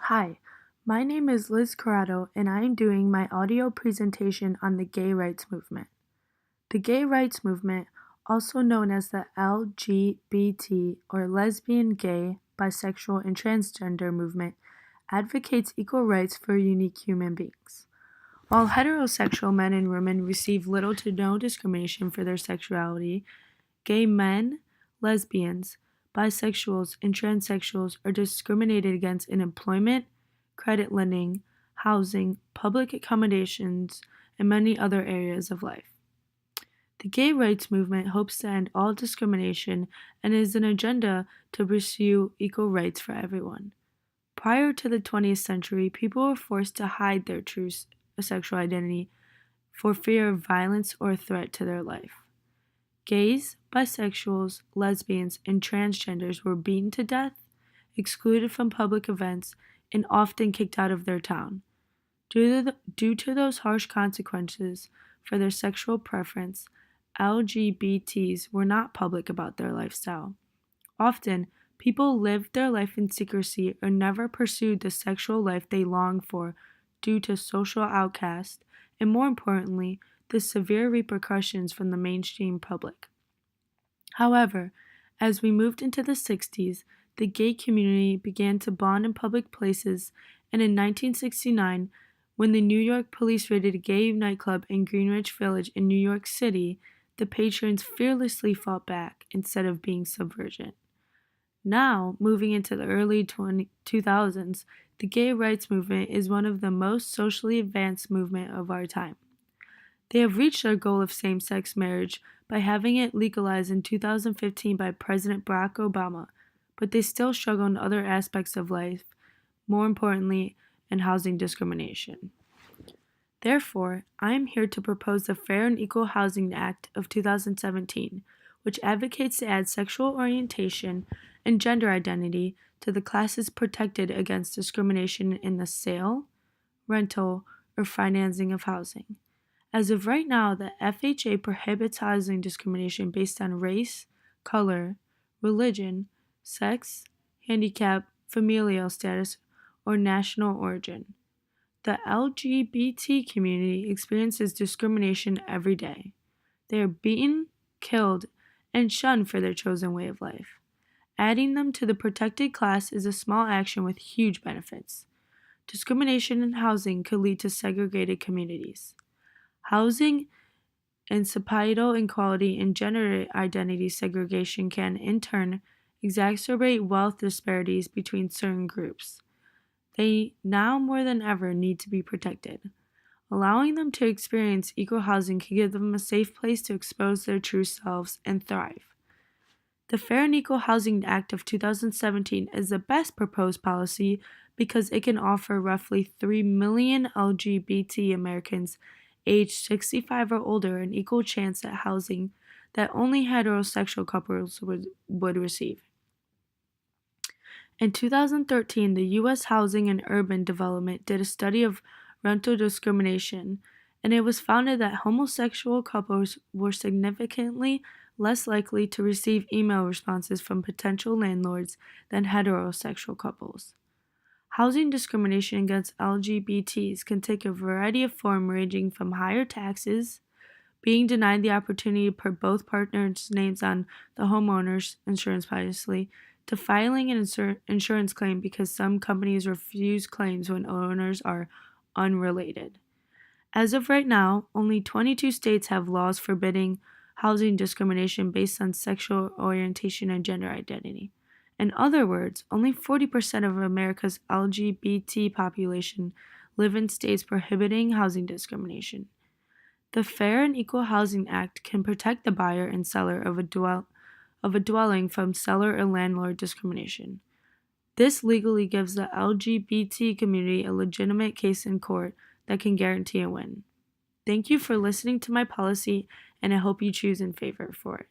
Hi, my name is Liz Corrado, and I am doing my audio presentation on the gay rights movement. The gay rights movement, also known as the LGBT or lesbian, gay, bisexual, and transgender movement, advocates equal rights for unique human beings. While heterosexual men and women receive little to no discrimination for their sexuality, gay men, lesbians, bisexuals, and transsexuals are discriminated against in employment, credit lending, housing, public accommodations, and many other areas of life. The gay rights movement hopes to end all discrimination and is an agenda to pursue equal rights for everyone. Prior to the 20th century, people were forced to hide their true sexual identity for fear of violence or a threat to their life. Gays, bisexuals, lesbians, and transgenders were beaten to death, excluded from public events, and often kicked out of their town. Due to those harsh consequences for their sexual preference, LGBTs were not public about their lifestyle. Often, people lived their life in secrecy or never pursued the sexual life they longed for due to social outcast and, more importantly, the severe repercussions from the mainstream public. However, as we moved into the 60s, the gay community began to bond in public places, and in 1969, when the New York police raided a gay nightclub in Greenwich Village in New York City, the patrons fearlessly fought back instead of being subvergent. Now, moving into the early 2000s, the gay rights movement is one of the most socially advanced movements of our time. They have reached their goal of same-sex marriage by having it legalized in 2015 by President Barack Obama, but they still struggle in other aspects of life, more importantly, in housing discrimination. Therefore, I am here to propose the Fair and Equal Housing Act of 2017, which advocates to add sexual orientation and gender identity to the classes protected against discrimination in the sale, rental, or financing of housing. As of right now, the FHA prohibits housing discrimination based on race, color, religion, sex, handicap, familial status, or national origin. The LGBT community experiences discrimination every day. They are beaten, killed, and shunned for their chosen way of life. Adding them to the protected class is a small action with huge benefits. Discrimination in housing could lead to segregated communities. Housing and societal inequality and gender identity segregation can, in turn, exacerbate wealth disparities between certain groups. They now more than ever need to be protected. Allowing them to experience equal housing can give them a safe place to expose their true selves and thrive. The Fair and Equal Housing Act of 2017 is the best proposed policy because it can offer roughly 3 million LGBT Americans aged 65 or older an equal chance at housing that only heterosexual couples would receive. In 2013, the U.S. Housing and Urban Development did a study of rental discrimination, and it was found that homosexual couples were significantly less likely to receive email responses from potential landlords than heterosexual couples. Housing discrimination against LGBTs can take a variety of forms ranging from higher taxes, being denied the opportunity to put both partners' names on the homeowner's insurance policy, to filing an insurance claim because some companies refuse claims when owners are unrelated. As of right now, only 22 states have laws forbidding housing discrimination based on sexual orientation and gender identity. In other words, only 40% of America's LGBT population live in states prohibiting housing discrimination. The Fair and Equal Housing Act can protect the buyer and seller of a dwelling from seller and landlord discrimination. This legally gives the LGBT community a legitimate case in court that can guarantee a win. Thank you for listening to my policy, and I hope you choose in favor for it.